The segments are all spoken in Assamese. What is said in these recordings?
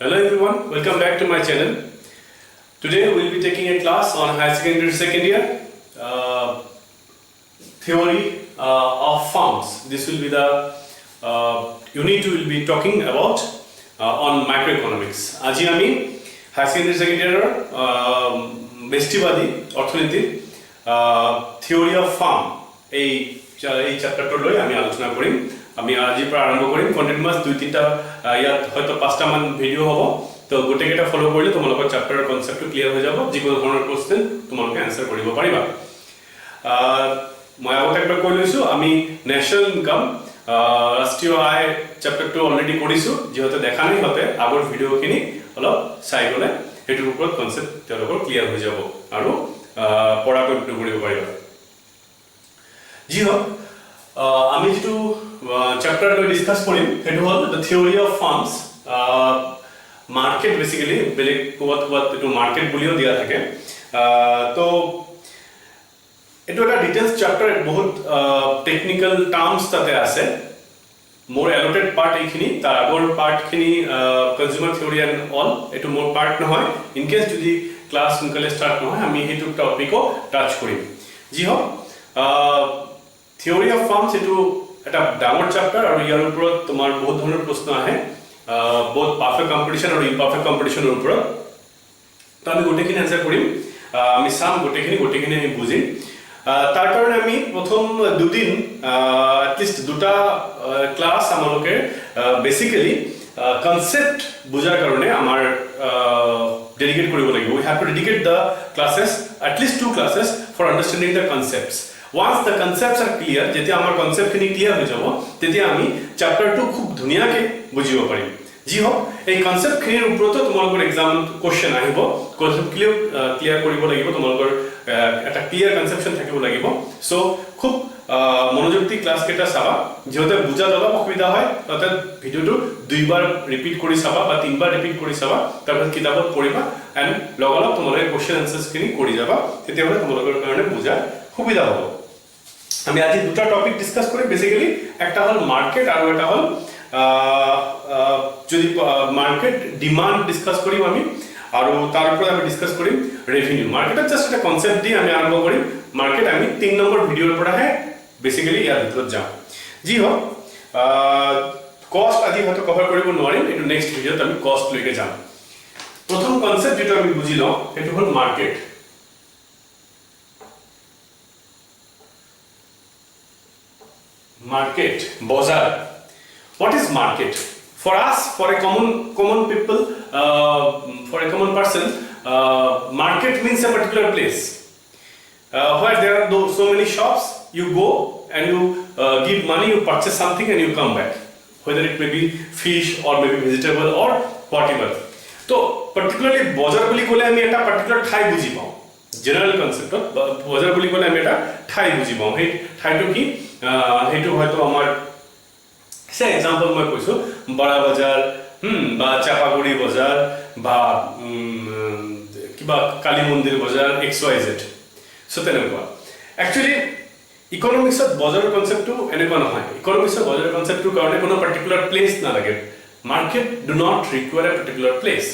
Hello everyone, welcome back to my channel. Today we will be taking a class on higher secondary second year theory of firms. This will be the unit we will be talking about on microeconomics. Aji ami higher secondary second year bestivadi orthoনীতির theory of firm এই চ্যাপ্টারটা লই আমি আলোচনা করিম। আমি আজি পৰা আৰম্ভ কৰিম কন্টিনিউয়াস 2-3টা ইয়াত হয়তো 5টা মান ভিডিও হ'ব তো গোটেইটা ফলো কৰিলে তোমালোকৰ চ্যাপ্টাৰৰ কনসেপ্টটো ক্লিয়াৰ হৈ যাব যিকোনো ধৰণৰ কোৱেশ্চন তোমালোকে আনসাৰ কৰিব পাৰিবা। মই আগতে একবাৰ কৈ লৈছো আমি ন্যাশনাল ইনকাম ৰাষ্ট্ৰীয় আয় চ্যাপ্টাৰটো অলৰেডি কৰিছো যেহেতু দেখা নাই হতে আগৰ ভিডিওখিনি অলপ চাই গলে হেতুৰ ওপৰত কনসেপ্ট তেওঁলোকৰ ক্লিয়াৰ হৈ যাব আৰু পঢ়া কৰিব পাৰিবা। জি হোক আমি যেটো চ্যাপ্টাৰ লৈ ডিসকাস কৰিম হেতু হল the theory of firms market basically বেলেগ কোৱাত এটো মাৰ্কেট বুলিও দিয়া থাকে তো এটো এটা ডিটেইলস চ্যাপ্টাৰ বহুত টেকনিক্যাল টাৰ্মস তাতে আছে মোৰ এলোটেড পাৰ্ট এইখিনি তাৰ আগৰ পার্টখিনি কনজিউমার থিওরি এন্ড অল এটো মোর পার্ট নহয় ইন কেস যদি ক্লাস সোনকালে স্টার্ট নহয় আমি হেতু টপিকও টাচ কৰিম। জি হোক থিওৰি অফ ফাৰ্মস এটো এটা ডাঙৰ চ্যাপ্টাৰ আৰু ইয়াৰ ওপৰত তোমাৰ বহুত ধৰণৰ প্ৰশ্ন আহে বহুত পাৰফেক্ট কম্পিটিশন আৰু ইমপাৰফেক্ট কম্পিটিশনৰ ওপৰত তো আমি গোটেইখিনি আনসাৰ কৰিম আমি সাম গোটেইখিনি আমি বুজিম। তাৰ কাৰণে আমি প্ৰথম দুদিন এটলিষ্ট দুটা ক্লাস আমালোকে বেসিক্যালি কনসেপ্ট বুজাৰ কাৰণে আমাৰ ডেডিকেট কৰিব লাগিব। We have to dedicate the classes at least 2 classes for understanding the concepts. Once the concepts are clear, যেতিয়া আমাৰ কনসেপ্ট খিনি ক্লিয়াৰ হৈ যাব তেতিয়া আমি চ্যাপ্টাৰটো খুব ধুনিয়াকে বুজিব পাৰিম। জি হোক এই কনসেপ্ট খিনিৰ ওপৰত তোমালোকৰ এক্সাম কোৱেশ্চন আহিব, কনসেপ্ট ক্লিয়াৰ কৰিব লাগিব, তোমালোকৰ এটা ক্লিয়াৰ কনসেপচন থাকিব লাগিব। সো খুব মনোযোগ দি ক্লাস কেটা চাবা যেহেতু বুজা অলপ অসুবিধা হয় তাতে ভিডিওটো দুইবাৰ ৰিপিট কৰি চাবা বা তিনবাৰ ৰিপিট কৰি চাবা তাৰপিছত কিতাপত পঢ়িবা এন্ড লগালগ তোমালোকে কোৱেশ্চন আনসাৰস খিনি কৰি যাবা তেতিয়াহ'লে তোমালোকৰ কাৰণে বুজা সুবিধা হ'ব। আমি আজি দুটা টপিক ডিসকাস করি বেসিক্যালি একটা হল মার্কেট আর একটা হল যদি মার্কেট ডিমান্ড ডিসকাস করিম আমি আর তার উপর আমি ডিসকাস করিম রেভিনিউ। মার্কেটের জাস্ট একটা কনসেপ্ট দিয়ে আমি আরম্ভ করি মার্কেট আমি 3 নম্বর ভিডিওর পর হ্যাঁ বেসিক্যালি ইয়ার ভিতর যাম। জি হোক কস্ট আজি হয়তো কভার কৰিব নোৱাৰিম এটো নেক্সট ভিডিওত আমি কস্ট লৈকে যাম। প্রথম কনসেপ্ট যেটা আমি বুঝিলাম এটা হল market. Market, bozar. What is market? For us, for a common people, for a common person, market means a particular place where there are so many shops. You go and you give money, you purchase something, and you come back. Whether it may be fish or maybe vegetable or whatever. So, particularly bozar boli kole ami eta particular thai buji pao. General concept of bozar boli kole ami eta thai buji pao. Hey, thai to ki হেতু হয়তো আমার সে এক্সাম্পল মই কৈছো বড়া বাজার বা চাপাগুড়ি বাজার বা কিবা কালী মন্দির বাজার XYZ সো তেনেকুৱা একচুয়ালি ইকোনমিক্সত বজাৰৰ কনসেপ্টটো এনেকুৱা নহয়। ইকোনমিক্সত বজাৰৰ কনসেপ্টটোৰ কাৰণে কোনো পাৰ্টিকুলাৰ প্লেস নালাগে। Market do not require a particular place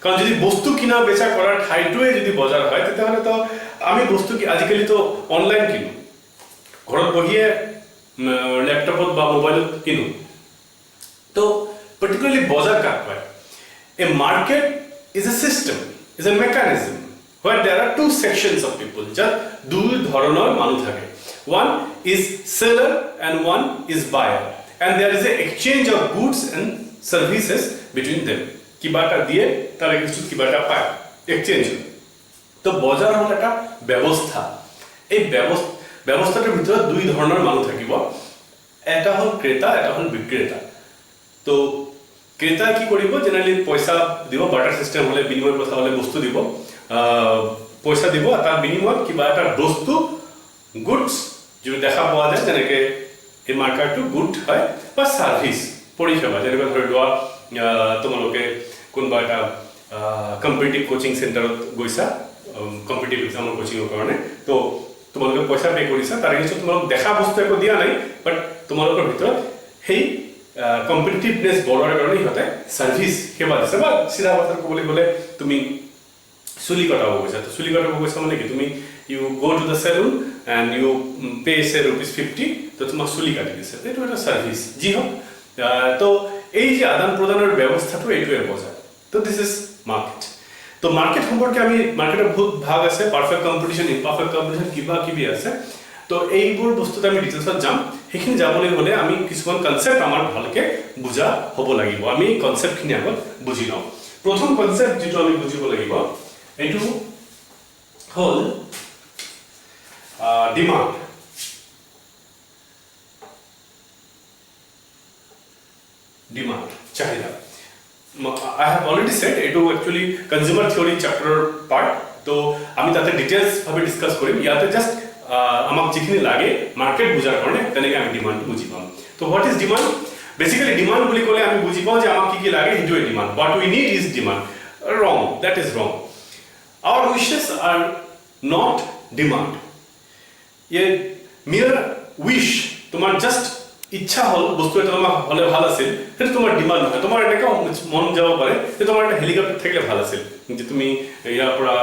কাৰণ যদি বস্তু কিনা বেচা কৰাৰ ঠাইটোৱে যদি বজাৰ হয় তেতিয়াহ'লে তো আমি বস্তু কি আজিকালি তো অনলাইন কিনো ঘৰত বহিয়ে ল্যাপটপত বা মোবাইলত কিনো তো পাৰ্টিকুলাৰলি বজাৰ কাক কয় a market is a system is a mechanism where there are two sections of people যার দুই ধরনের মানুষ থাকে। One is seller and one is buyer and there is a exchange of goods and services between them কিবাটা দিয়ে তার কিছু কিবাটা পায় এক্সচেঞ্জ। তো বজাৰ হল একটা ব্যবস্থা। এই ব্যবস্থাটার ভিতরে দুই ধরনের মানুষ থাকিব এটা হল ক্রেতা এটা হল বিক্রেতা। তো ক্রেতা কি কৰিব জেনাৰেলি পইচা দিব বাটাৰ সিস্টেম হলে বিনিময় প্ৰথা হলে বস্তু দিব পইচা দিব তাৰ বিনিময়ত কিবা এটা বস্তু গুডস যেটা দেখা পোৱা যায় যেনেকে এই মাৰ্কেটটো গুড হয় বা সাৰ্ভিস পৰিষেবা যেনেকৈ ধৰি লোৱা তোমালোকে কোনবা এটা কম্পিটিটিভ কোচিং সেন্টাৰত গৈছা কম্পিটিটিভ এক্সামৰ কোচিংৰ কাৰণে তো তোমালোকে পইচা পে কৰিছা তাৰ পিছত তোমালোক দেখা বস্তু একো দিয়া নাই বাট তোমালোকৰ ভিতৰত সেই কম্পিটিটিভনেছ বঢ়োৱাৰ কাৰণে সিহঁতে ছাৰ্ভিচ সেৱা দিছে বা চিধা কথা ক'বলৈ গ'লে তুমি চুলি কটাব গৈছা তো চুলি কটাব গৈছা মানে কি তুমি you go' to the salon and you pay say ₹50 তো তোমাক চুলি কাটি দিছে এইটো এটা ছাৰ্ভিচ যি হওক তো এই যে আদান প্ৰদানৰ ব্যৱস্থাটো এইটোৱে বজায় তো দিছ ইজ মাৰ্কেট তো মাৰ্কেট সম্পৰ্কে আমি মাৰ্কেটৰ বহুত ভাগ আছে পাৰফেক্ট কম্পিটিশ্যন ইমপাৰফেক্ট কম্পিটিশ্যন কিবা কিবি আছে তো এইবোৰ বস্তুত আমি ডিটেইলছত যাম সেইখিনি যাবলৈ হ'লে আমি কিছুমান কনচেপ্ট আমাৰ ভালকৈ বুজা হ'ব লাগিব আমি কনচেপ্টখিনি আগত বুজি লওঁ প্ৰথম কনচেপ্ট যিটো আমি বুজিব লাগিব এইটো হ'ল ডিমাণ্ড ডিমাণ্ড চাহিদা I have already said এইটো actually consumer theory chapter part তো আমি তাতে ডিটেইলছ ভাবে ডিসকাস কৰিম ইয়াতে জাস্ট আমাক যিখিনি লাগে মাৰ্কেট বুজাৰ কাৰণে তেনেকৈ আমি ডিমাণ্ড বুজি পাম তো what is demand basically demand বুলি ক'লে আমি বুজি পাওঁ যে আমাক কি লাগে সেইটোৱে demand what we need is demand wrong that is wrong our wishes are not demand a mere wish তোমাৰ জাস্ট ইচ্ছা হল বস্তু এটা তোমাক হলে ভাল আছিল সেইটো তোমাৰ ডিমান্ড নহয় তোমাৰ এনেকা মন যাব পাৰে যে তোমাৰ এটা হেলিকপ্টাৰ থাকিলে ভাল আছিল যে তুমি ইয়াৰ পৰা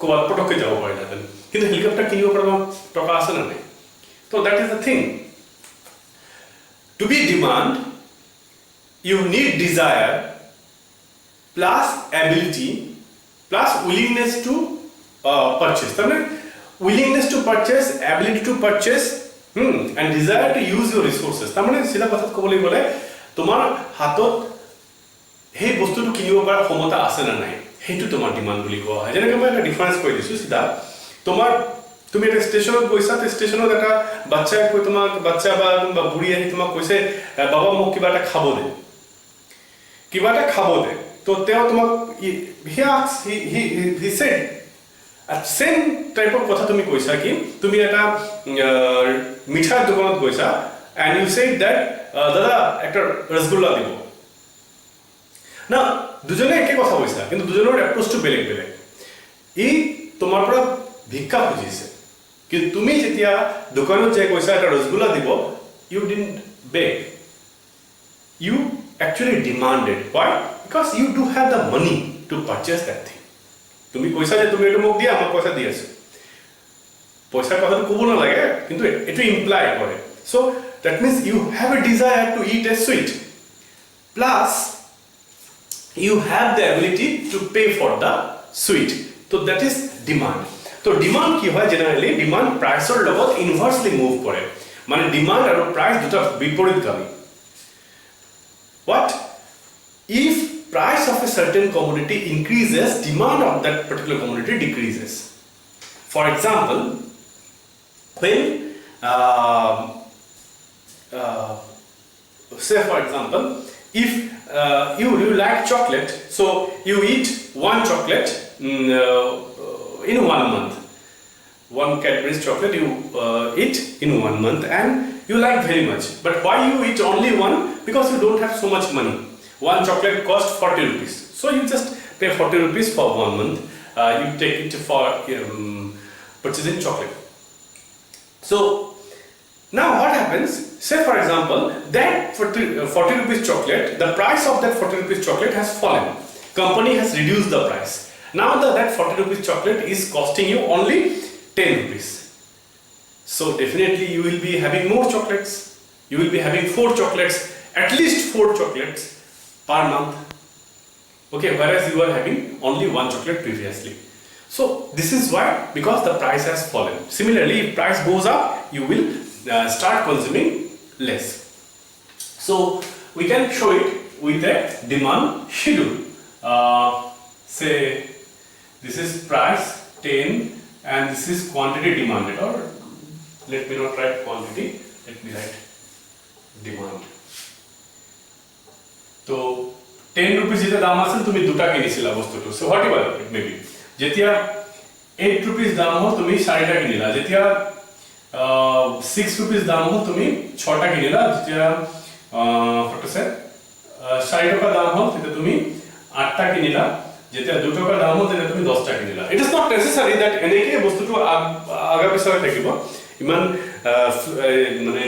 কোৱাত পটককে যাব পাৰিলা কিন্তু হেলিকপ্টাৰ কিনিব পৰা টকা আছে না নাই তো that is the thing to be demand you need desire plus ability plus willingness to purchase তাৰমানে willingness to purchase ability to purchase and desire to use your resources তাৰমানে সিধা কথাত ক'বলৈ গ'লে তোমাৰ হাতত সেই বস্তুটো কিনিব পৰা ক্ষমতা আছে না নাই সেইটো তোমাৰ ডিমাণ্ড বুলি কোৱা হয় যেনেকৈ মই এটা ডিফাৰেন্স কৈ দিছো সিধা তোমাৰ তুমি এটা ষ্টেচনত গৈছা তো ষ্টেচনত এটা বাচ্চাই কৈ তোমাক বাচ্চা বা বুঢ়ী আহি তোমাক কৈছে বাবা মোক কিবা এটা খাব দে তো তেওঁ তোমাক he said সেম টাইপৰ কথা তুমি কৈছা কি তুমি এটা মিঠাই দোকানত গৈছা and you said that দাদা একটা ৰসগোল্লা দিব না দুজনে একে কথা কৈছা কিন্তু দুজনৰ এপ্ৰোচটো বেলেগ বেলেগ ই তোমাৰ পৰা ভিক্ষা খুজিছে কিন্তু তুমি যেতিয়া দোকানত যাই কৈছা এটা ৰসগোল্লা দিব you didn't beg you actually demanded why because you do have the money to purchase that thing তুমি কৈছা যে তুমি এটা মোক দিয়া মই পইচা দি আছো পইচা কথাটো ক'ব নালাগে কিন্তু এটো ইমপ্লাই কৰে so that means you have a desire to eat a sweet plus you have the ability to pay for the sweet তো দ্যাট ইজ ডিমান্ড তো ডিমান্ড কি হয় জেনারেলি ডিমান্ড প্ৰাইসৰ লগত ইনভাৰ্সলি মুভ কৰে মানে ডিমান্ড আৰু প্ৰাইস দুটা বিপৰীতগামী what if price of a certain commodity increases demand of that particular commodity decreases for example when say for example if you like chocolate so you eat one chocolate in 1 month one Cadbury's chocolate you eat in 1 month and you like very much but why you eat only one because you don't have so much money one chocolate costs 40 rupees so you just pay 40 rupees for 1 month you take it for purchasing chocolate so now what happens say for example that 40 rupees chocolate the price of that 40 rupees chocolate has fallen company has reduced the price now that 40 rupees chocolate is costing you only 10 rupees so definitely you will be having more chocolates you will be having 4 chocolates at least 4 chocolates per month okay whereas you are having only one chocolate previously so this is why because the price has fallen similarly if price goes up you will start consuming less so we can show it with a demand schedule say this is price 10 and this is quantity demanded or let me not write quantity let me write demand তো 10 rupees যেটা দাম আছিল তুমি দুটা কিনিছিলা বস্তুটো so what ever it may be যেতিয়া 8 rupees দাম হল তুমি 4টা কিনিলা যেতিয়া 6 rupees দাম হল তুমি 6টা কিনিলা যেতিয়া কত আছে 4 টাকা দাম হল তেতিয়া তুমি 8টা কিনিলা যেতিয়া 2 টাকা দাম হল তেতিয়া তুমি 10টা কিনিলা it is not necessary that এনেকে বস্তুটো আগা পিছৰে থাকিব ইমান মানে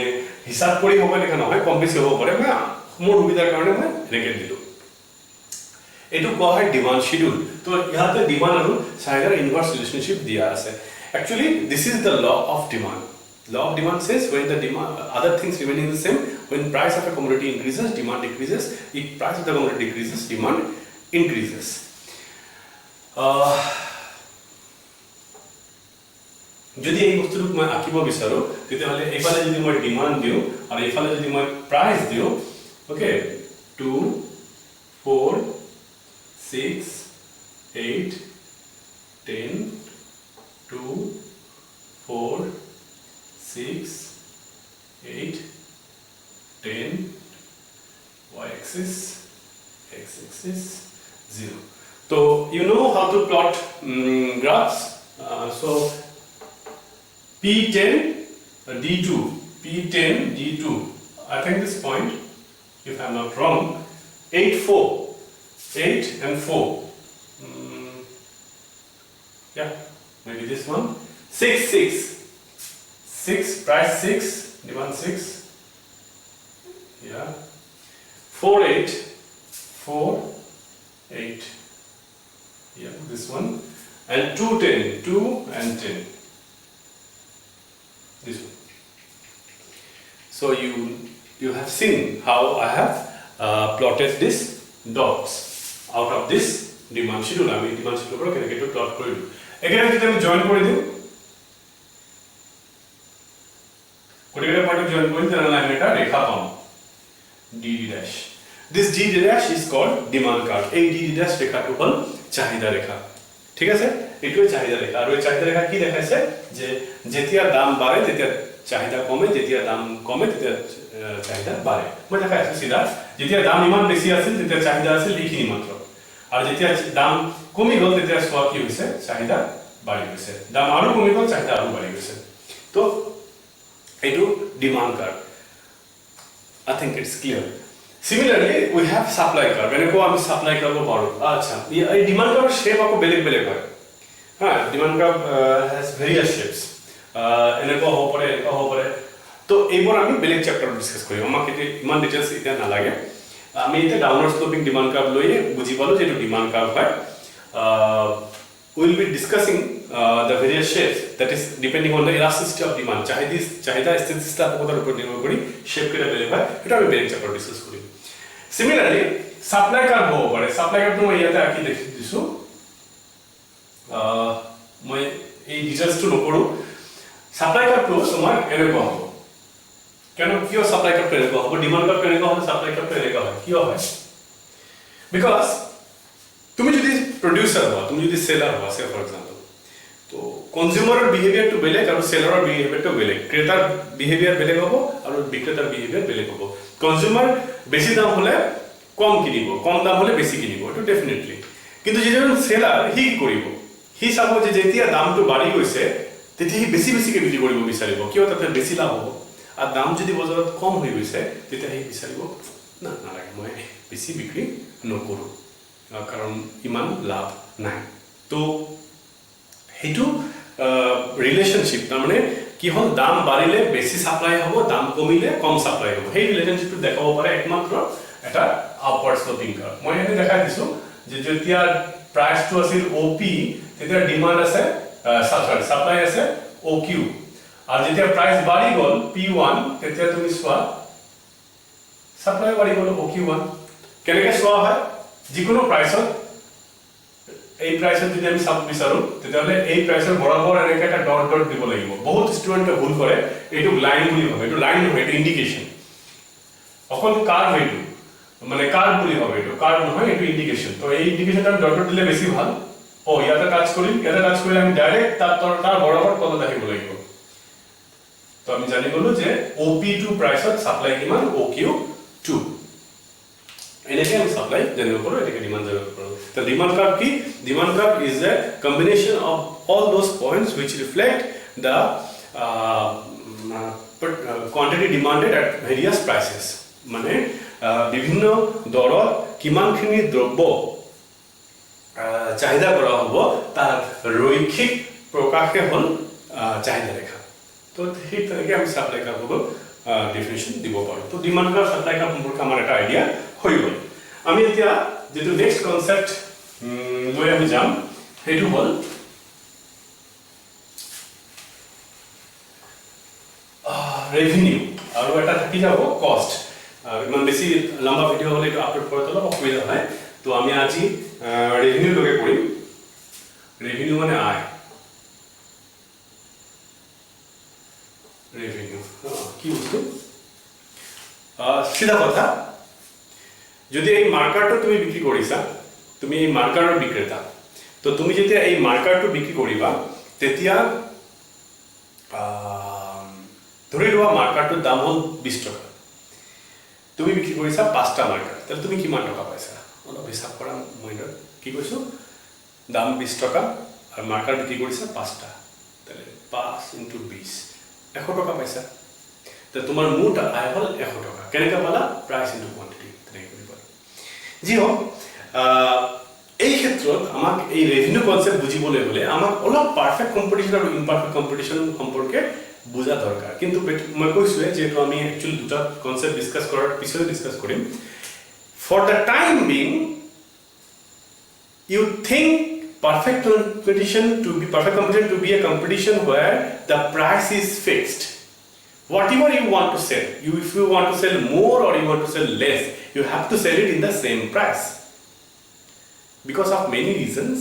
হিসাব কৰি হ'ব লেখা নহয়, কম বেছি হ'ব পাৰে, মই মোৰ সুবিধাৰ কাৰণে মই এনেকৈ দিলোঁ। এইটো কোৱা হয় ডিমাণ্ড শিডিউল। তো ইয়াতে ডিমাণ্ড আৰু চাহিদাৰ ইনভাৰ্স ৰিলেশ্যনশ্বিপ দিয়া আছে। Actually, this is the law of demand. Law of demand says when the demand, other things remaining the same, when price of a commodity increases, demand decreases. If price of the commodity decreases, demand increases. যদি এই বস্তুটো মই আঁকিব বিচাৰো তেতিয়াহ'লে এইফালে যদি মই ডিমাণ্ড দিওঁ আৰু এইফালে যদি মই প্ৰাইচ দিওঁ, okay, 2 4 6 8 10 2 4 6 8 10 y-axis x-axis 0. So you know how to plot graphs. So P10 D2 P10 D2, I think this point, if I'm not wrong, 8 4 8 and 4, yeah, maybe this one, 6 6 6, price 6, demand 6, yeah, 4 8 4 8, yeah, this one, and 2 10 2 and 10, this one. So you have seen how I have plotted this dots out of this demand schedule. I mean demand schedule ko keneke to plot kori diu. Again jodi ami join kori diu, kotiketa point join kori tenale ami eta rekha pam dd dash. This dd dash is called demand curve. Ei dd dash rekha to hol chahida rekha. ঠিক আছে, এইটোৱে চাহিদা ৰেখা। আৰু এই চাহিদা ৰেখা কি দেখাইছে যে যেতিয়া দাম বাঢ়ে তেতিয়া চাহিদা কমে, যেতিয়া দাম কমে তেতিয়া চাহিদা বাঢ়ে। মই দেখাই আছো সিধা, যেতিয়া দাম ইমান বেছি আছিল তেতিয়া চাহিদা আছিল এইখিনি মাত্ৰ, আৰু যেতিয়া দাম কমি গ'ল তেতিয়া চোৱা কি হৈছে, চাহিদা বাঢ়ি গৈছে, দাম আৰু কমি গ'ল, চাহিদা আৰু বাঢ়ি গৈছে। তো এইটো demand curve. I think it's clear. Similarly, we have supply curve. When আমি supply curve পাৰো, আচ্ছা এই ডিমান্ড কার্ভ শেপ আকৌ বেলেগ বেলেগ হয়। হ্যাঁ, demand curve has various shapes. এনেকুৱা হ'ব পাৰে, এনেকুৱা হ'ব পাৰে। তো এইবোৰ আমি বেলেগ চ্যাপ্টাৰত ডিসকাস কৰিম, আমাক এতিয়া ইমান ডিটেইলছ এতিয়া নালাগে। আমি এতিয়া ডাউনৱাৰ্ড স্লোপিং ডিমান্ড কার্ভ লৈ বুজি পালো যে এইটো ডিমান্ড কার্ভ হয়। We will be discussing the various shapes, that is depending on the elasticity of demand. চাহিদা স্থিতিস্থাপকতাৰ ওপৰত নিৰ্ভৰ কৰি শেপ কেইটা বেলেগ হয়, এটা আমি বেলেগ চ্যাপ্টাৰত ডিসকাস কৰিম। Similarly, supply curve হ'ব পাৰে। supply curve মই ইয়াতে আঁকি দেখি দিছো, মই এই ডিটেইলছটো নকৰো। supply curve টো তোমাৰ এনেকুৱা হ'ব। কিয় supply curve এনেকুৱা হ'ব, ডিমান্ড কাৰ্ভ এনেকুৱা হ'ব, supply curve এনেকুৱা হয়, কিয় হয়? Because তুমি যদি প্ৰডিউসাৰ হোৱা, তুমি যদি সেলাৰ হোৱা, সে ফৰ এক্সাম্পল, তো কনজিউমাৰৰ বিহেভিয়াৰটো বেলেগ আৰু সেলাৰৰ বিহেভিয়াৰটো বেলেগ, ক্ৰেতাৰ বিহেভিয়াৰ বেলেগ হ'ব আৰু বিক্ৰেতাৰ বিহেভিয়াৰ বেলেগ হ'ব। কনজিউমাৰ বেছি দাম হলে কম কিনিব, কম দাম হলে বেছি কিনিব, এইটো ডেফিনেটলি। কিন্তু যিজন সেলাৰ, সি কি কৰিব, সি চাব যে যেতিয়া দামটো বাঢ়ি গৈছে তেতিয়া সি বেছি বেছিকে বিক্ৰী কৰিব বিচাৰিব, কিয় তাতে বেছি লাভ হ'ব। আৰু দাম যদি বজাৰত কম হৈ গৈছে তেতিয়া সি বিচাৰিব না, নালাগে, মই বেছি বিক্ৰী নকৰোঁ কাৰণ ইমান লাভ নাই। তো সেইটো ৰিলেশ্যনশ্বিপ, তাৰমানে কি হ'ল, দাম বাঢ়িলে বেছি সাপ্লাই হ'ব, দাম কমিলে কম সাপ্লাই হ'ব। সেই ৰিলেশ্যনশ্বিপটো দেখাব পাৰে একমাত্ৰ এটা আপৱাৰ্ড স্লোপিং কাৰ্ভ। মই এনে দেখাই দিছো যে যেতিয়া প্ৰাইচটো আছিল OP তেতিয়া ডিমাণ্ড আছে, সৰি সাপ্লাই আছে OQ, আৰু যেতিয়া প্ৰাইচ বাঢ়ি গ'ল P1 তেতিয়া তুমি চোৱা সাপ্লাই বাঢ়ি গ'ল OQ1। কেনেকৈ চোৱা হয়, যিকোনো প্ৰাইচত, এই প্ৰাইচত যদি আমি চাব বিচাৰো তেতিয়াহ'লে এই প্ৰাইচৰ বৰাবৰ এনেকৈ এটা ডট ডট দিব লাগিব। বহুত ষ্টুডেণ্টে ভুল কৰে, এইটো লাইন বুলি ভাবে, এইটো লাইন নহয়, এইটো ইণ্ডিকেশ্যন। অকল কাৰ্ভ, এইটো মানে কাৰ্ভ বুলি ভাবে, এইটো কাৰ্ভ নহয়, এইটো ইণ্ডিকেশ্যন। তো এই ইণ্ডিকেশ্যনটো আমি ডট ডট দিলে বেছি ভাল। ইয়াতে টাচ কৰিম, ইয়াতে টাচ কৰিলে আমি ডাইৰেক্ট তাৰ বৰাবৰ তলত আহিব লাগিব। তো আমি জানি গ'লো যে OP2 প্ৰাইচত সাপ্লাই কিমান, OQ2। এনেকৈ আমি সাপ্লাই জানিব পাৰোঁ, এনেকৈ ডিমাণ্ড জানিব পাৰোঁ। তো ডিমাণ্ড কাৰ্ভ কি? Demand curve is a combination of all those points which reflect the quantity demanded at various prices. মানে বিভিন্ন দৰত কিমানখিনি দ্ৰব্য চাহিদা কৰা হ'ব তাৰ ৰৈখিক প্ৰকাশে হ'ল চাহিদা ৰেখা। তো সেই তেনেকৈ আমি সাপ্লাই কাৰ্ভ ডেফিনেশ্যন দিব পাৰোঁ। তো ডিমাণ্ড কাৰ্ভ সাপ্লাই কাৰ্ভ সম্পৰ্কে আমাৰ এটা আইডিয়া হৈ গ'ল। আমি এতিয়া যিটো নেক্সট কনচেপ্ট লৈ আমি যাম সেইটো হ'ল ৰেভিনিউ, আৰু এটা থাকি যাব কষ্ট। ইমান বেছি লম্বা ভিডিঅ' হ'লে এইটো আপলোড কৰাটো অলপ অসুবিধা হয়, তো আমি আজি ৰেভিনিউ লগে কৰিম। ৰেভিনিউ মানে আয়, ৰেভিনিউ কি বস্তু? সিধা কথা, যদি এই মাৰ্কাৰটো তুমি বিক্ৰী কৰিছা, তুমি এই মাৰ্কাৰৰ বিক্ৰেতা, তো তুমি যেতিয়া এই মাৰ্কাৰটো বিক্ৰী কৰিবা তেতিয়া ধৰি লোৱা মাৰ্কাৰটোৰ দাম হ'ল 20 টকা, তুমি বিক্ৰী কৰিছা 5টা মাৰ্কাৰ, তাহলে তুমি কিমান টকা পাইছা? অলপ হিচাপ কৰা মাইণ্ডত। কি কৈছো? দাম 20 টকা আৰু মাৰ্কাৰ বিক্ৰী কৰিছা 5টা, তাহলে 5 × 20 100 টকা পাইছা। তো তোমাৰ মুঠ আয় হ'ল 100 টকা। কেনেকৈ পালা? প্ৰাইচ ইনটু কোৱান্টিটি, তেনেকৈ কৰিব পাৰি। যি হওক, এই ক্ষেত্ৰত আমাক এই ৰেভিনিউ কনচেপ্ট বুজিবলৈ হ'লে আমাক অলপ পাৰফেক্ট কম্পিটিশ্যন আৰু ইমপাৰফেক্ট কম্পিটিশ্যন সম্পৰ্কে বুজা দৰকাৰ। কিন্তু মই কৈছোৱে যিহেতু আমি একচুৱেলি দুটা কনচেপ্ট ডিছকাছ কৰাৰ পিছতে ডিছকাছ কৰিম। For the time being you think perfect competition to be a competition where the price is fixed. Whatever you want to sell, if you want to sell more or you want to sell less, you have to sell it in the same price. Because of many reasons,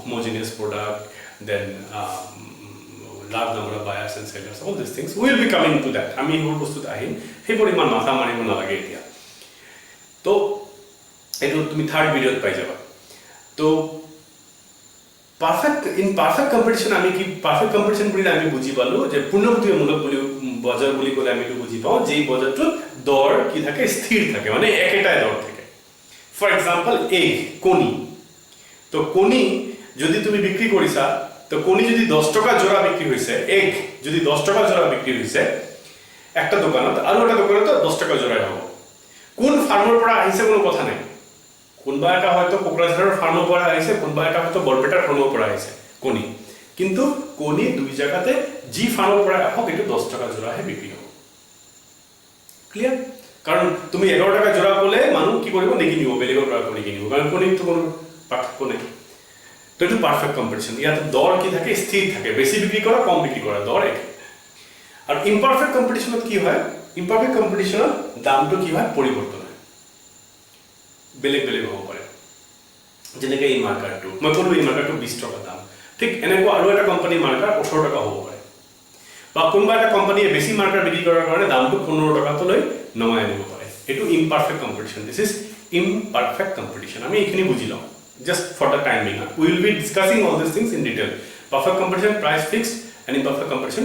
homogeneous product, then large number of buyers and sellers, all these things, we will be coming to that. আমি এইবোৰ বস্তুত আহিম, সেইবোৰ ইমান মাথা মাৰিব নালাগে এতিয়া। তো এইটো তুমি থাৰ্ড ভিডিঅ'ত পাই যাবা। তো পাৰফেক্ট কম্পিটিশ্যন আমি কি পাৰফেক্ট কম্পিটিশ্যন বুলি আমি বুজি পালো যে পূৰ্ণগতিমূলক বুলি বজাৰ বুলি ক'লে আমি এইটো বুজি পাওঁ যে এই বজাৰটোত দৰ কি থাকে? স্থিৰ থাকে, মানে একেটাই দৰ থাকে। ফৰ এক্সাম্পল এগ, কণী। তো কণী যদি তুমি বিক্ৰী কৰিছা, তো কণী যদি 10 টকা জোৰা বিক্ৰী হৈছে, এগ যদি 10 টকা জোৰা বিক্ৰী হৈছে একটা দোকানত, আৰু এটা দোকানত 10 টকা জোৰাই হ'ব। কোন ফাৰ্মৰ পৰা আহিছে কোনো কথা নাই। কোনবা এটা হয়তো কোকৰাঝাৰৰ ফাৰ্মৰ পৰা আহিছে, কোনবা এটা হয়তো বৰপেটাৰ ফাৰ্মৰ পৰা আহিছে কণী, কিন্তু কণী দুই জায়গাতে যি ফাৰ্মৰ পৰা আহক এইটো 10 টকা জোৰাহে বিক্ৰী হ'ব। ক্লিয়াৰ? কাৰণ তুমি 11 টকা জোৰা ক'লে মানুহ কি কৰিব? নিকিনিব, বেলেগৰ পৰা কণী কিনিব, কাৰণ কণীটো কোনো পাৰ্থক্য নাই। তো এইটো পাৰফেক্ট কম্পিটিশ্যন। ইয়াত দৰ কি থাকে? স্থিৰ থাকে। বেছি বিক্ৰী কৰা, কম বিক্ৰী কৰা, দৰ একে। আৰু ইমপাৰফেক্ট কম্পিটিশ্যনত কি হয়? ইমপাৰফেক্ট কম্পিটিশ্যনত দামটো কি হয়? পৰিৱৰ্তন হয়, বেলেগ বেলেগ হ'ব পাৰে। যেনেকৈ এই মাৰ্কাৰটো, মই ক'লো এই মাৰ্কাৰটো 20 টকা দাম, ঠিক এনেকুৱা আৰু এটা কোম্পানীৰ মাৰ্কাৰ 18 টকা হ'ব পাৰে, বা কোনোবা এটা কোম্পানীয়ে বেছি মাৰ্কাৰ বিক্ৰী কৰাৰ কাৰণে দামটো 15 টকালৈ নমাই আনিব পাৰে। এইটো imperfect competition. This is imperfect competition. আমি এইখিনি বুজি লওঁ just for the time being. We will be discussing all these things in detail. Perfect competition, price fixed, and imperfect competition,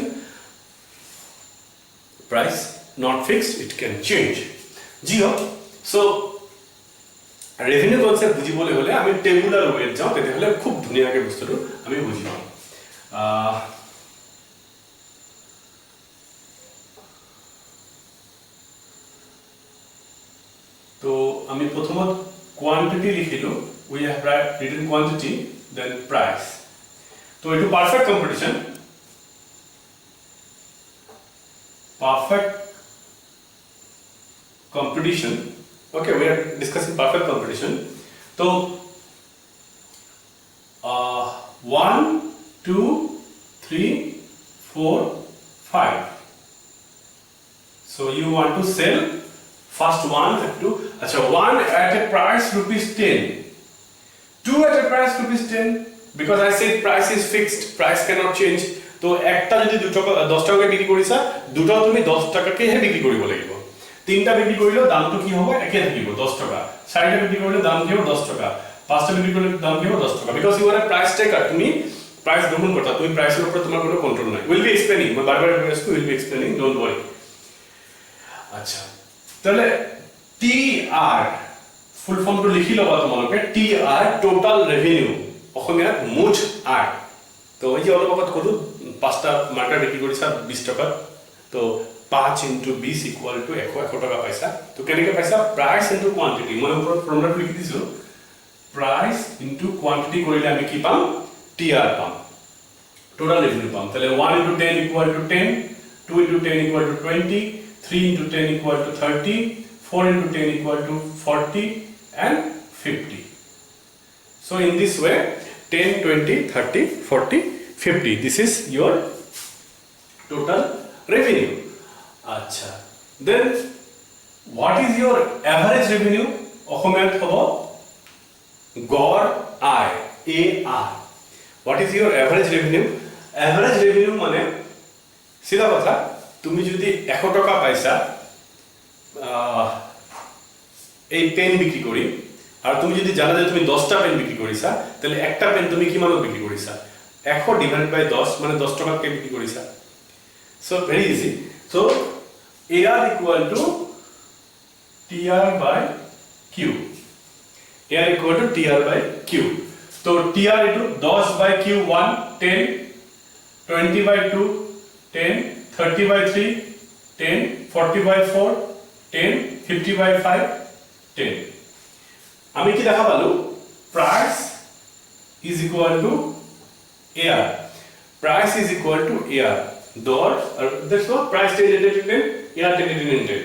price not fixed, it can change. Gio, so revenue concept বুজিবলৈ হ'লে আমি টেবুলাৰ ৱেত যাওঁ, তেতিয়াহ'লে খুব ধুনীয়াকৈ বস্তুটো আমি বুজি পাম। তো আমি প্ৰথমত কোৱান্টিটি লিখিলো। We have written quantity, then price. So into perfect competition, okay, we are discussing perfect competition. So 1 2 3 4 5. So you want to sell first 1 and 2, acha 1 at a price ₹10, 2 at a price ₹10, because I said price is fixed, price cannot change. তো একটা যদি 10 টাকাকে বিক্রি কৰিছা, দুটো তুমি 10 টাকাকে হে বিক্ৰি কৰিব লাগিব। তিনটা বিক্ৰি কৰিলে দামটো কি হ'ব? একে থাকিব, 10 টকা। চাৰিটা বিক্ৰি কৰিলে দাম কি হ'ব? 10 টকা। পাঁচটা বিক্ৰি কৰিলে দাম কি হ'ব? 10 টকা। because you are a price taker, তুমি প্রাইস গ্রহণ করতা, তুমি প্রাইসের উপর তোমার কোনো কন্ট্রোল নাই। উইল বি এক্সপ্লেইনিং, মই বারবার will be explaining, don't worry. আচ্ছা, তাহলে TR ফুল ফর্মটো লিখি লবা তোমালোকে। TR টোটাল রেভিনিউ, অসমীয়াত মুঠ আয়। তো এই যে অলপ আগত কলো 5টা মার্কার বিক্রি কৰিছা 20 টকা, তো 5 × 20 = 100 টকা পাইছা। তো কেনেকৈ পাইছা? Price into quantity. মই ওপৰত ফৰ্মুলাটো লিখি দিছো, প্ৰাইস ইনটু কোয়ান্টিটি কৰিলে আমি কি পাম? TR পাম, টোটাল রেভিনিউ পাম। তাহলে 1 × 10 = 10, 2 × 10 = 20, 3 into 10 equal to 30, 4 into 10 equal to 40 and 50. So in this way 10, 20, 30, 40, 50. This is your total revenue. Acha. Then what is your average revenue? অসমীয়াত হ'ব গড় আয়, AR. What is your average revenue? Average revenue মানে সিধা কথা, তুমি যদি 100 টাকা পাইছা এই পেন বিক্রি করি, আর তুমি যদি জানা যে তুমি 10টা পেন বিক্রি করিছা, তাহলে একটা পেন তুমি কি মানত বিক্রি করিছা? 100 ডিভাইড বাই 10 মানে 10 টাকা কে বিক্রি করিছা। So very easy. So AR equal to TR by Q. AR equal to TR by Q. So TR into 10 by Q 1 10, 20 by 2 10, 30 by 3 10, 40 by 4 10, 50 by 5 10. আমি কি দেখা পালো? Price is equal to AR. Price is equal to AR. That's what price divided in AR divided in 10.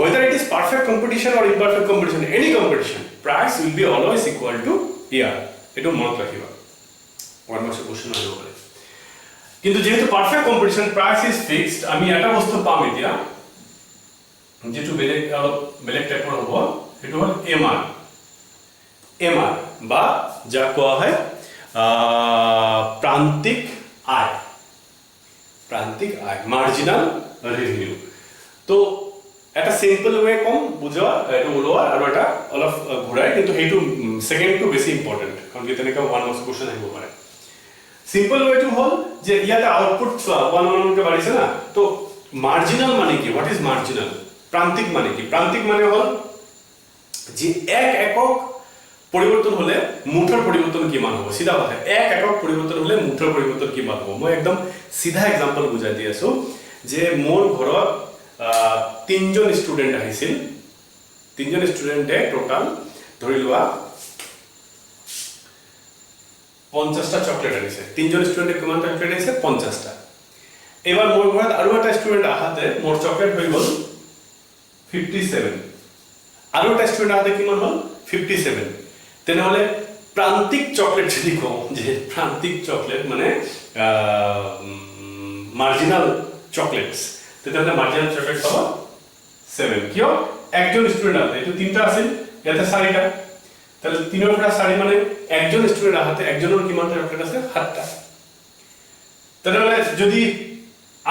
Whether it is perfect competition or imperfect competition, any competition, price will be always equal to AR. It will not be one more question on over. কিন্তু যেহেতু perfect competition, price is fixed, আমি একটা বস্তু পাম এতিয়া যেটো বেলেগ টাইপৰ হ'ব, সেইটো হ'ল এমআৰ বা যা কোৱা হয় প্ৰান্তিক আয়, মাৰ্জিনাল ৰেভিনিউ। তো এটা সিম্পল ওয়ে কম বুজোৱা, এটা ওলোৱা আৰু এটা অলপ ঘূৰাই, কিন্তু সেইটো সেকেন্ডটো বেছি ইম্পৰ্টেণ্ট, কাৰণ কি তেনেকৈ ওৱান মাৰ্কছ কুৱেশ্যন আহিব পাৰে। সিম্পল ওয়েটো হল যে ইয়াতে আউটপুট চোৱা 1 কে বাঢ়িছে না, তো মার্জিনাল মানে কি? What is marginal? প্রান্তিক মানে কি? প্রান্তিক মানে হল যে এক একক পরিবর্তন হলে মুঠৰ পৰিবৰ্তন কিমান হ'ব। সিধা কথা, এক একক পৰিবৰ্তন হলে মুঠৰ পরিবর্তন কিমান হ'ব। মই একদম সিধা এক্সাম্পল বুজাই দি আছো যে মোৰ ঘৰত 3জন ষ্টুডেন্ট আহিছিল, 3জন ষ্টুডেন্টে টোটাল ধৰি লোৱা 50টা চকলেট আনিছে। 3জন ষ্টুডেন্টে কিমান চকলেট আনিছে? 50টা। এবাৰ মোৰ ঘৰত আৰু এটা ষ্টুডেন্ট আহাতে মোৰ চকলেট হৈ গ'ল 57, আৰু এটা ষ্টুডেন্ট আহাতে কিমান হ'ল? 57। তেনেহলে প্ৰান্তিক চকলেট যদি কওঁ, যে প্ৰান্তিক চকলেট মানে মার্জিনাল চকলেটস, তেতিয়াহলে মার্জিনাল চকলেট হ'ব 7। কিয়? একজন ষ্টুডেন্ট আছে, এইটো 3টা আছিল, ইয়াতে 4টা, তাহলে 3ৰ পৰা 4 মানে একজন ষ্টুডেন্ট আহাতে একজনৰ কিমানটা চকলেট আছে? 7টা। তেনেহলে যদি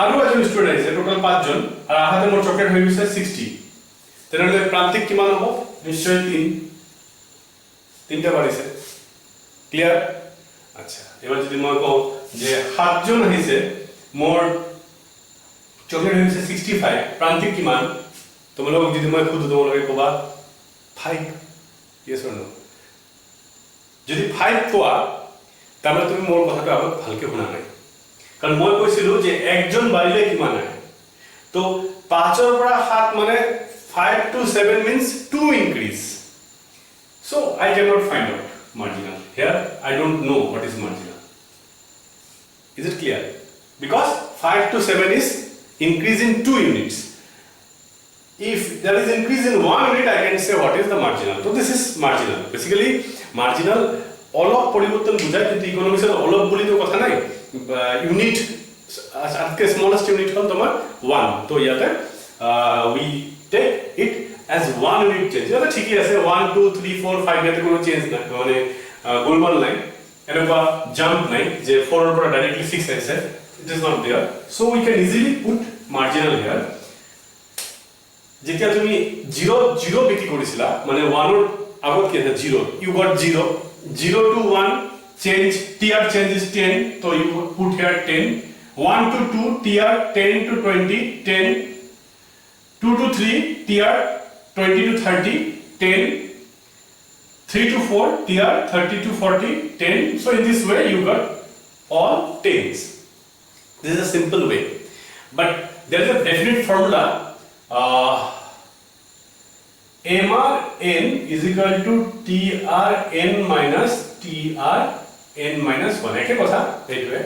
আৰু এজন ষ্টুডেন্ট আছে, টোটাল 5জন, আৰু আহাতে মোৰ চকলেট হৈ গৈছে 60, তেনেহলে প্ৰান্তিক কিমান হ'ব? নিশ্চয় 3টা বাঢ়িছে। ক্লিয়াৰ? আচ্ছা, এবাৰ যদি মই কওঁ যে 7জন আহিছে, মোৰ চকলেট হৈছে 65, প্ৰান্তিক কিমান? তোমালোকক যদি মই খুদো, তোমালোকে ক'বা 5, yes or no? যদি 5 কোৱা, তাৰমানে তুমি মোৰ কথাটো আগত ভালকে শুনা নাই, কাৰণ মই কৈছিলো যে একজন বাঢ়িলে কিমান আহে। তো 5ৰ পৰা 7 মানে 5 to 7 means 2 increase. So I cannot find out marginal. Here I don't know what is marginal. Is it clear? Because 5 to 7 is increase in 2 units. If there is increase in 1 unit, I can say what is the marginal. So this is marginal. Basically marginal অলপ পরিবর্তন বুঝায়, কিন্তু ইকোনমিক্সের অলপ বলি তো কথা নাই। ইউনিট আজকে স্মলেস্ট ইউনিট হল তোমার 1, তো ইয়াতে উই take it as 1 unit change. এটা ঠিকই আছে, 1 2 3 4 5 ইয়াতে কোনো চেঞ্জ নাই, মানে গোলমাল নাই, এনেকুৱা জাম্প নাই যে 4 এৰ পৰা ডাইরেক্টলি 6 আছে, it is not there. So we can easily put marginal here. যেতিয়া তুমি 0 বিক্রি কৰিছিলা, মানে 1 এর আগত কি আছে? 0, you got 0 to 1 change, TR change is 10, so you put here 10. 1 to 2 TR 10 to 20 10, 2 to 3 TR 20 to 30 10, 3 to 4 TR 30 to 40 10. So in this way you got all 10s. This is a simple way, but there is a definite formula. MRN is equal to TRN minus TRN minus 1. একে কথা এইটোৱে,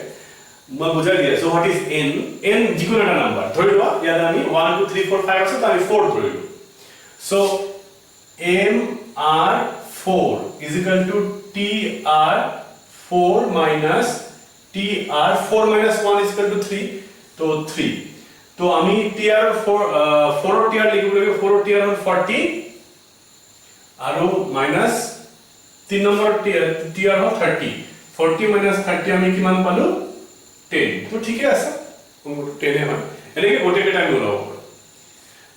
মই বুজাই দিয়া so what is n n যিকোনো এটা নাম্বাৰ ধৰি লোৱা ইয়াত আমি 1 2 3 4 5 আছে তো আমি 4 ধৰিলো so mr4 is equal to tr4 minus tr4 minus 1 is equal to 3 তো 3 তো আমি tr4 4 tr লিখিব লাগে 4 tr হল 40 আৰু মাইনাস 3 নম্বৰ tr হল 30 40 minus 30 আমি কিমান পালো 10 তো ঠিকই আছে 10 হয় এনেকে গোটে কেটা আমি ওলাব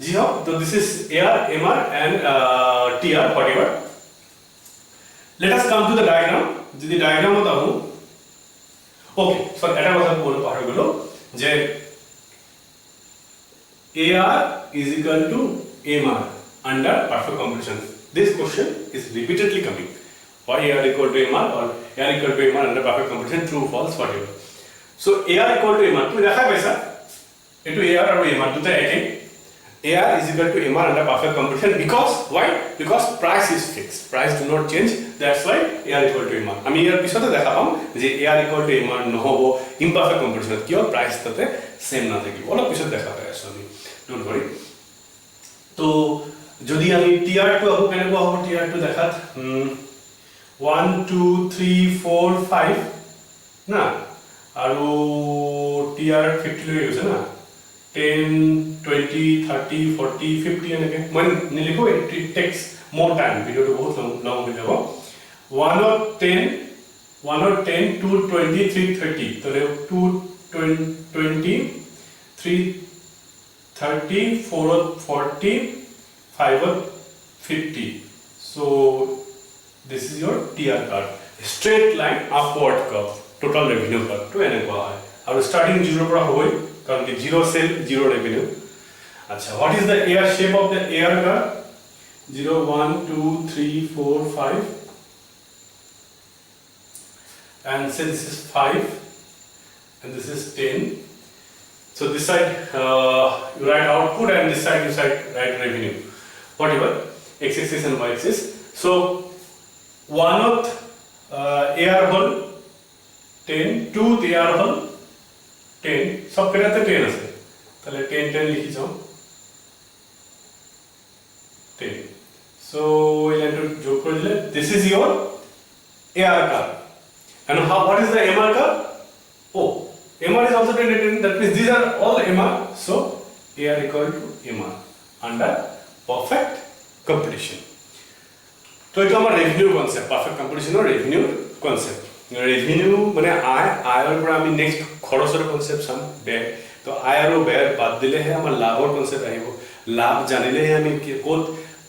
জি হক তো this is ar mr and tr whatever let us come to the diagram যদি ডায়াগ্রামত আহো ওকে সো এটা কথা বলতে পাহৰি গলো যে ar is equal to mr under perfect computation this question is repeatedly coming why ar equal to mr or ar equal to mr under perfect computation true false whatever so ar equal to mr তুমি দেখা পাইছা এটো ar আৰু mr দুটা একে ar is equal to mr under perfect computation because why because price is fixed price do not change that's why ar equal to mr আমি ইয়াৰ পিছতে দেখা পাম যে ar equal to mr নহব imperfect computation কিয় price তাতে সেম না থাকিব অলপ পিছত দেখা পাই আছো আমি ডোন্ট वरी তো যদি আমি tr2 আহো কেনেকুৱা হ'ব tr2 দেখাত 1 2 3 4 5 না আৰু tr50 লৈ গৈছে না 10 20 30 40 50 এনেকে মই নিলিখো it takes more time ভিডিওটো বহুত লং হৈ যাব 1 or 10 2 20 3 30 তাহলে 2 20 3 30 4 40 5 50 so this is your tr curve straight line upward curve total revenue curve to এনেকুৱা হয় আৰু starting 0 পৰা হয় কারণ কি 0 সেল 0 revenue আচ্ছা what is the ar shape of the ar curve 0 1 2 3 4 5 and say this is 5 and this is 10 so this side you write output and this side you write revenue whatever x axis and y axis so one of ar hole 10 2 ar hole 10 সব কেটাতে 10 আছে তাহলে 10 10 লিখি যাও 10 so we have to যোগ কৰি দিলে this is your ar curve and what is the mr curve oh mr is also 10 10 that means these are all mr so ar equal to mr under perfect competition তো এটা আমাৰ ৰেভিনিউ কনসেপ্ট পাৰফেক্ট কম্পিটিশনৰ ৰেভিনিউ কনসেপ্ট ৰেভিনিউ মানে আয়ৰ পৰা আমি নেক্সট খৰচৰ কনসেপ্ট চাম বে তো আয় আৰু ব্যয় বাদ দিলেহে আমাৰ লাভৰ কনসেপ্ট আহিব লাভ জানিলেহে আমি কোত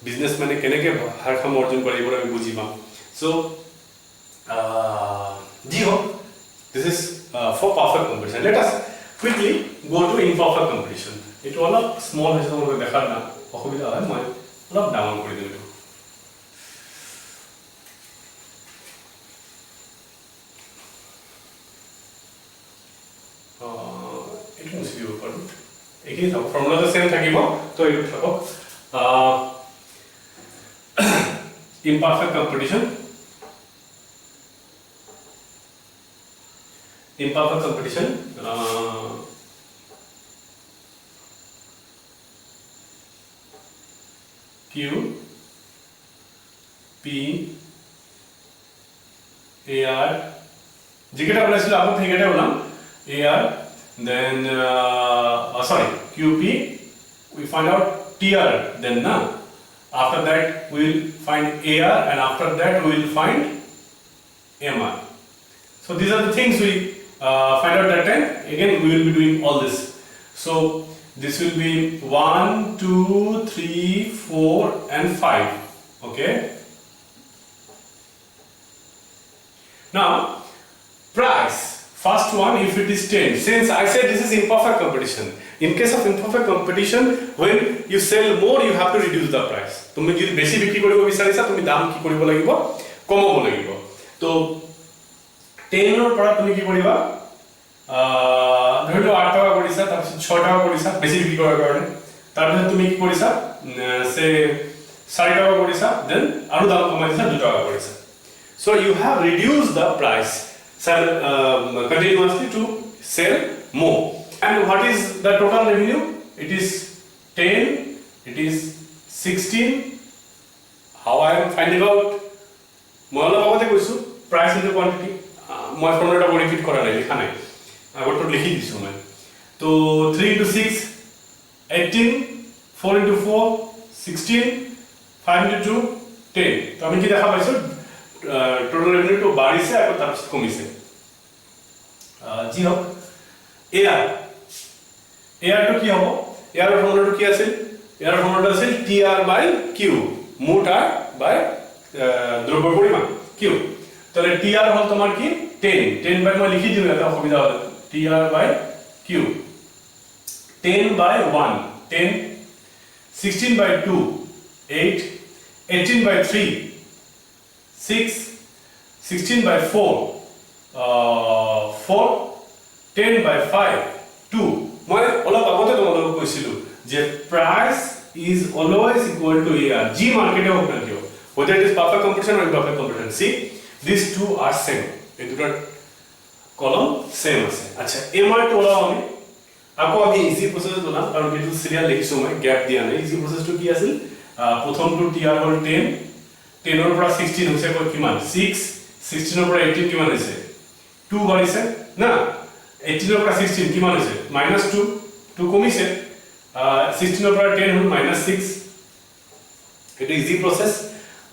বিজনেস মানে কেনেকে ভাৰসাম্য অৰ্জন কৰিব আমি বুজি পাম সো জি হোক this is for perfect competition let us quickly go to imperfect competition it all up small হৈছে মই দেখাৰ না অসুবিধা হয় মই অলপ ডাউন কৰি দিম এটো মুছিব পাৰো একেই থাক ফৰ্মুলাটো সেম থাকিব তো এটো থাকক imperfect competition Q P AR যেটা বলেছিল আপনি ঠিকটা বললাম AR then sorry QP we find out TR then na after that we will find AR and after that we will find MR so these are the things we find out that time again we will be doing all this so this will be 1 2 3 4 and 5 okay now price first one if it is 10 since I said this is imperfect competition in case of imperfect competition when you sell more you have to reduce the price তুমি যদি বেশি বিক্রি কৰিব বিচাৰিছা তুমি দাম কি কৰিব লাগিব কমাব লাগিব তো 10 ৰ পৰা তুমি কি কৰিবা ধৰি লও 8 টাকা কৰিছা তাৰপিছত 6 টাকা কৰিছা বেশি বিক্ৰি কৰাৰ কাৰণে তাৰপিছত তুমি কি কৰিছা সে 4 টাকা কৰিছা দেন আৰু দাম কমাইছা 2 টাকা কৰিছা so you have reduced the price continuously to sell more. And what is the total revenue? It is 10, it is 16. How I am finding out? মই অলপ আগতে কৈছো price into quantity. মই ফৰ্মুলাটা ৰিপিট কৰা নাই, লিখা নাই, আগতে লিখি দিছো মই। তো 3 into 6 18, 4 into 4 16, 5 into 2 10. তো আমি কি দেখা পাইছো টোটাল ৰেভিনিউ তো বাঢ়িছে আৰু তাৰপিছত কমিছে। জি হোক এয়াৰ তো কি হ'ব? এয়াৰ ফৰ্মুলাটো কি আছিল? এয়াৰ ফৰ্মুলাটো আছিল TR/Q, মুঠ আৰ বাই দ্ৰব্যৰ পৰিমাণ Q। তাহলে TR হল তোমার কি 10 বাই মই লিখি দিও এটা অসুবিধা হলে TR/Q 10/1 10, 16/2 8, 18/3 6, 16/4 4, 10/5 2। মই অলপ আগতে তোমালোকক কৈছিলো যে price is always equal to AR, G মার্কেটে হোক না কিয়, whether it is perfect competition or imperfect competition, see these two are same, এই দুটো কলম সেম আছে। আচ্ছা MR টো ওলাও আমি আকৌ আমি ইজি প্রসেস বনাম, কারণ এইটো সিরিয়াল লিখিছো মই, গ্যাপ দিয়া নাই। ইজি প্রসেসটো কি আছিল? প্ৰথমটো TR হল 10, 10 ৰ পৰা 16 হৈছে কিমান 6, 16 ৰ পৰা 18 কিমান হৈছে 2 বাঢ়িছে না, 18 ৰ পৰা 16 কিমান হৈছে -2, 2 কমিছে, 16 ৰ পৰা 10 হল -6। এটা ইজি প্ৰসেস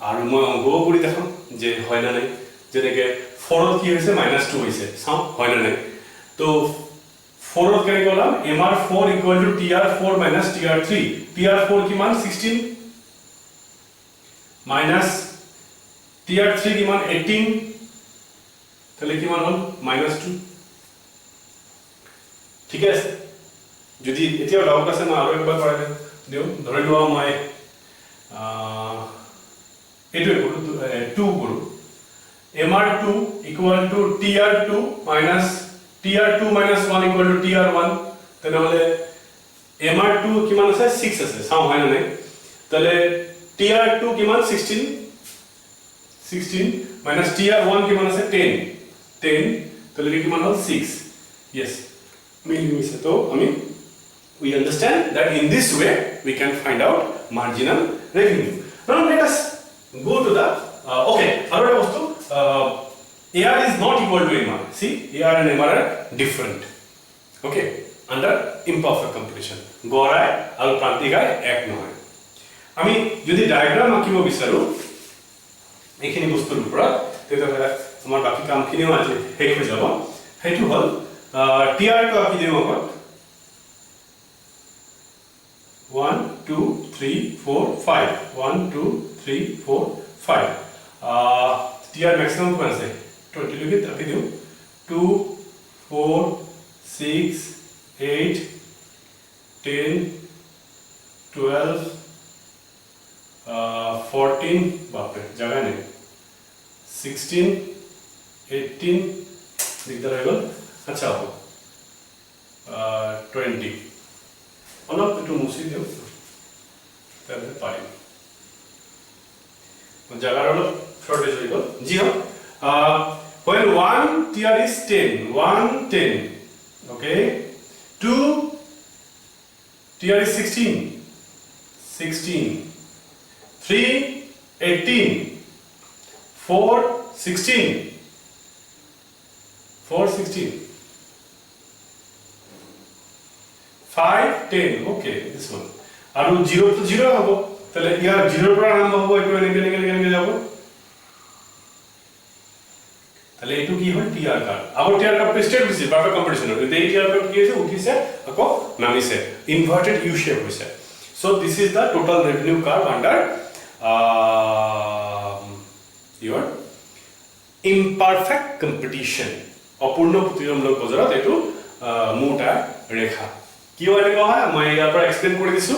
আৰু মই অংক কৰি দেখাম যে হয় না নাই। যেনেকে 4 ত কি হৈছে -2 হৈছে, চাও হয় না নাই। তো 4 ত কেনে column MR4 = TR4 - TR3, TR4 কিমান 16 মাইনাস TR3 কিমান 18, তাহলে কিমান হল -2। ঠিক আছে, যদি এতিয়া ডাউট আছে মই আৰু একবাৰ কৰাই দিও। ধৰি লোৱা মই এইটো কৰো 2 কৰো, MR2 = TR2 minus TR2 minus 1 = TR1, তেনেহলে MR2 কিমান আছে 6 আছে, চাও হয় না নাই। তাহলে TR2 কিমান 16 minus TR1 কিমান আছে 10, তাহলে কিমান হল 6। yes মিলি গৈছে। তো আমি we understand that in this way we can find out marginal revenue. Now let us go to the okay, another বস্তু AR is not equal to MR. See, AR and MR are different. Okay, under imperfect competition গড়াই আৰু প্ৰান্তিকাই এক নহয়। আমি যদি ডায়াগ্ৰাম আঁকিব বিচাৰো এইখিনি বস্তুৰ ওপৰত, তেতিয়াহ'লে আমাৰ বাকি কামখিনিও আজি শেষ হৈ যাব। সেইটো হ'ল TR টো আঁকি দিওঁ আগত 1 2 3 4 5 1 2 3 4 5 TR maximum কিমান আছে 20 লৈকে আঁকি দিওঁ 2 4 6 8 10 12 14 বাপরে জায়গা নেই 16 18 দিকদার হয়ে গেল। আচ্ছা 20 অলপ একটু মুছি দিও তাহলে পারি জায়গার অলপ শর্টেজ হয়ে গেল। জি হ্যাঁ, when 1 TR is 10 1 10 okay 2 TR is 16 3 18 4 16 5 10 okay this one আৰু 0 to 0 হ'ব তাহলে ইয়াৰ 0 পৰা আৰম্ভ হ'ব এটো এনেকে যাব তাহলে এটো কি হ'ল টিআর কার্ভ আবার টিআর কার্ভ স্টেট দিছে পারফেক্ট কম্পিটিশন যদি এই টিআর কার্ভ কি আছে উঠিছে আকৌ নামিছে ইনভার্টেড ইউ শেপ হৈছে। So this is the total revenue curve under your imperfect competition অপূৰ্ণ প্ৰতিযোগিতামূলক বজাৰত এটো মোটা ৰেখা কিয় এনেকুৱা হয় মই ইয়াৰ পৰা এক্সপ্লেইন কৰি দিছো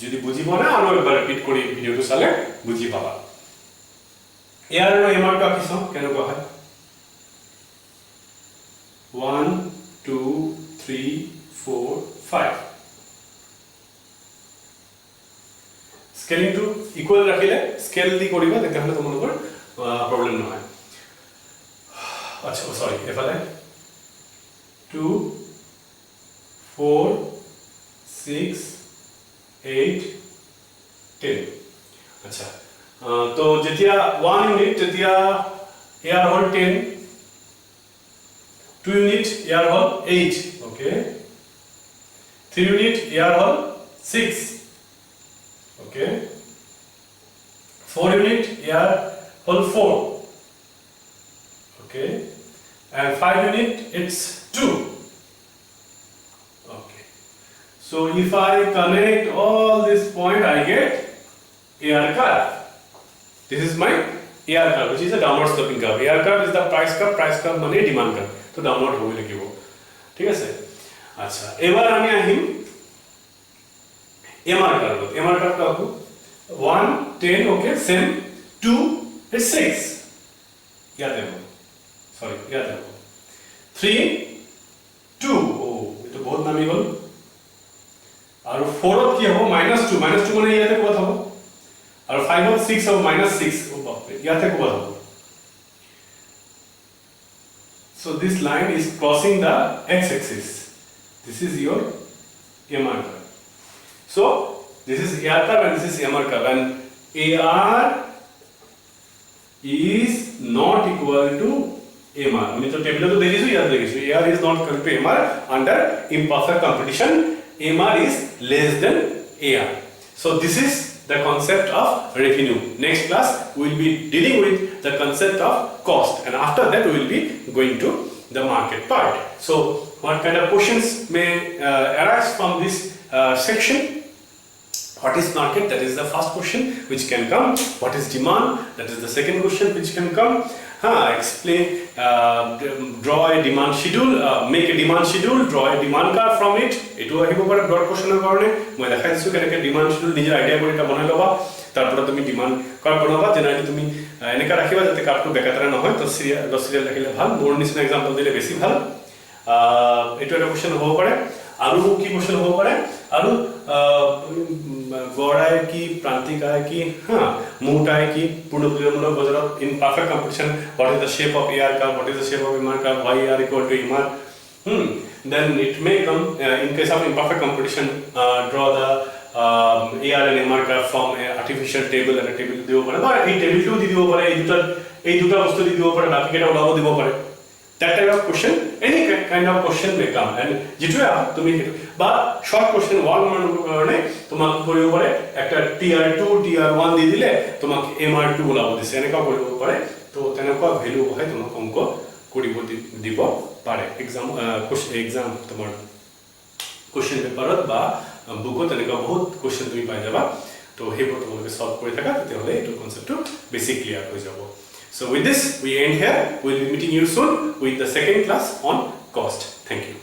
যদি বুজি পোৱা না আৰু এবাৰ ৰিপিট কৰি ভিডিওটো চালে বুজি পাবা। ইয়াৰ আৰু এমআৰ টো আঁকিছো কেনেকুৱা হয় 1 2 3 4 5 স্কেলিং টু ইকুয়াল ৰাখিলে স্কেল দি কৰিবা তেতিয়াহলে তোমালোকৰ প্ৰবলেম নহয়। আচ্ছা সৰি এফালে 2 4 6 8 10 আচ্ছা তো যেতিয়া 1 ইউনিট তেতিয়া ইয়াৰ হল 10 2 unit year hall 8 okay 3 unit year hall 6 okay 4 unit here whole 4 okay and 5 unit it's 2 okay so if I connect all this point I get AR curve. This is my AR curve which is a downward sloping curve. AR curve is the price curve মানে demand curve তো downward হবে লাগিব ঠিক আছে আচ্ছা এবার আমি আহিম MR curve টা আকো 1 10 okay same 2 it's 6 याद रखो सॉरी याद रखो 3 2 ओ ये तो बहुत नामी गल और 4 কি হবে -2 মানে ইয়াতে কত হবে और 5 और 6 হবে -6 ও বাপ রে ইয়াতে কত হবে so this line is crossing the x axis this is your MR curve so this is AR curve and this is MR curve and AR is not equal to MR. I mean, so table to देखिए याद रखिए AR is not equal to MR under imperfect competition. MR is less than AR. So this is the concept of revenue. Next class we will be dealing with the concept of cost and after that we will be going to the market part. So what kind of questions may arise from this section? What is market? That is the first question which can come. What is demand? That is the second question which can come. Explain, draw a demand schedule, make a demand schedule, draw a demand curve from it. Etu ahibo pare broad question er karone moi dekhai disu keneke demand schedule nijer idea kori ta banai loba tarpore tumi demand curve banaba generally tumi eneka rakhiba jate curve to bekatara na hoy to serial rakhile bhal more nisna example dile beshi bhal etu eta question hobo pare aru ki question hobo pare aru Gaur है कि प्रांतिक है कि मोटा है कि पूर्णमूलक बजरत in perfect competition what is the shape of AR curve what is the shape of MR curve why AR equal to MR then it may come in case of imperfect competition draw the AR and MR curve from a artificial table and a table দিব পারে বা এই টেবিলটো দি দিব পারে এই দুটা বস্তু দি দিব পারে বাকি কেটা ওলাব দিব পারে that type of question any kind of question may come and যেটা তুমি বা শর্ট কোশ্চেন ওয়ান মার্কের কারণে তোমাকে কৰিব পাৰে একটা tier2 tier1 দি দিলে তোমাকে MR2 ওলাব দিছে এনেকা কৰিব পাৰে তো তেনেকুৱা ভ্যালু হয় তোমাক অংক কৰিব দিব পাৰে এক্সাম তোমাৰ কোশ্চেন পেপাৰত বা বুকত এনেকা বহুত কোশ্চেন তুমি পাই যাবা তো হেবোৰ তোমালোকে সলভ কৰি থাকা তেতিয়াহলে এইটো কনসেপ্টটো বেসিক ক্লিয়াৰ হৈ যাব So with this we end here. We will be meeting you soon with the second class on cost. Thank you.